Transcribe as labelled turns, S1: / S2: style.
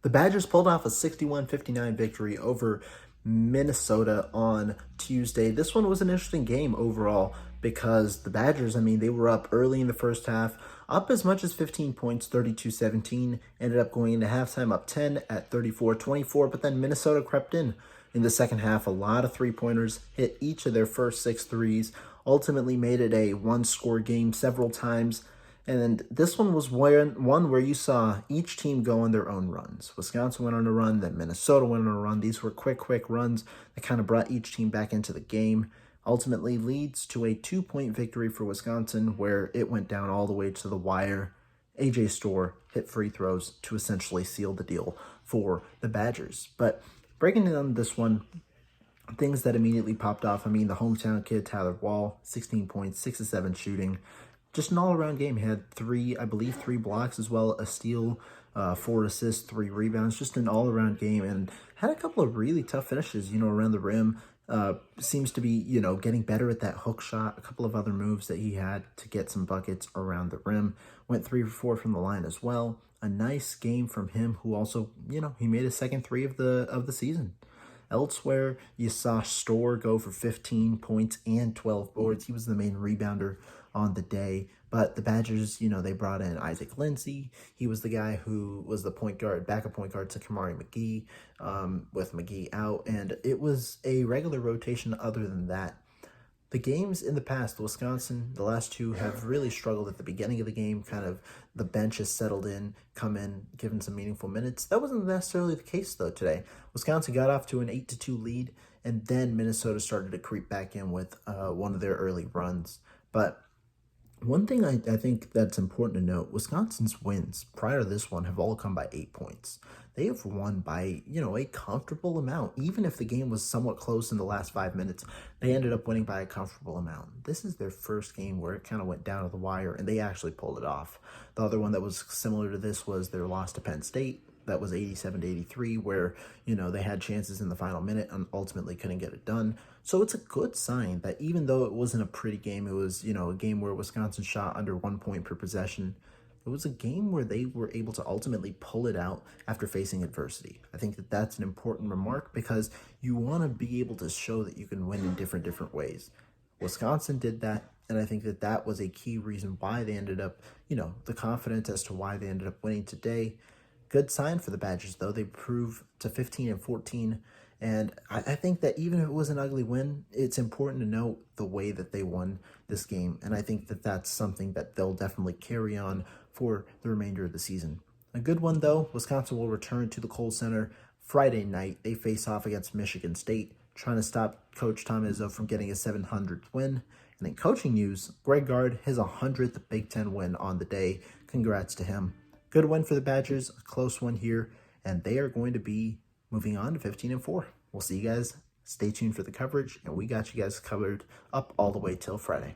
S1: The Badgers pulled off a 61-59 victory over Minnesota on Tuesday. This one was an interesting game overall because the Badgers, they were up early in the first half, up as much as 15 points, 32-17, ended up going into halftime up 10 at 34-24, but then Minnesota crept in the second half. A lot of three-pointers, hit each of their first 6 threes, ultimately made it a one-score game several times. And this one was one where you saw each team go on their own runs. Wisconsin went on a run, then Minnesota went on a run. These were quick runs that kind of brought each team back into the game. Ultimately leads to a 2-point victory for Wisconsin where it went down all the way to the wire. AJ Storr hit free throws to essentially seal the deal for the Badgers. But breaking down this one, things that immediately popped off. The hometown kid, Tyler Wall, 16 points, 6 of 7 shooting. Just an all-around game. He had three blocks as well, a steal, 4 assists, 3 rebounds. Just an all-around game, and had a couple of really tough finishes, around the rim. Seems to be, getting better at that hook shot. A couple of other moves that he had to get some buckets around the rim. Went 3 for 4 from the line as well. A nice game from him, who also, he made his second 3 of the season. Elsewhere, you saw Storr go for 15 points and 12 boards. He was the main rebounder on the day. But the Badgers, they brought in Isaac Lindsey. He was the guy who was the backup point guard to Kamari McGee, with McGee out. And it was a regular rotation other than that. The games in the past, Wisconsin, the last 2 have really struggled at the beginning of the game. Kind of the bench has settled in, come in, given some meaningful minutes. That wasn't necessarily the case, though, today. Wisconsin got off to an 8-2 lead, and then Minnesota started to creep back in with one of their early runs. But one thing I think that's important to note, Wisconsin's wins prior to this one have all come by 8 points. They have won by, a comfortable amount. Even if the game was somewhat close in the last 5 minutes, they ended up winning by a comfortable amount. This is their first game where it kind of went down to the wire, and they actually pulled it off. The other one that was similar to this was their loss to Penn State. That was 87-83, where, they had chances in the final minute and ultimately couldn't get it done. So it's a good sign that even though it wasn't a pretty game, it was, a game where Wisconsin shot under 1 point per possession. It was a game where they were able to ultimately pull it out after facing adversity. I think that that's an important remark because you want to be able to show that you can win in different ways. Wisconsin did that, and I think that that was a key reason why they ended up, the confidence as to why they ended up winning today. Good sign for the Badgers, though. They improved to 15-14, and I think that even if it was an ugly win, it's important to note the way that they won this game, and I think that that's something that they'll definitely carry on for the remainder of the season. A good one, though, Wisconsin will return to the Kohl Center Friday night. They face off against Michigan State, trying to stop Coach Tom Izzo from getting a 700th win. And in coaching news, Greg Gard, his 100th Big Ten win on the day. Congrats to him. Good win for the Badgers, a close one here, and they are going to be moving on to 15-4. We'll see you guys. Stay tuned for the coverage, and we got you guys covered up all the way till Friday.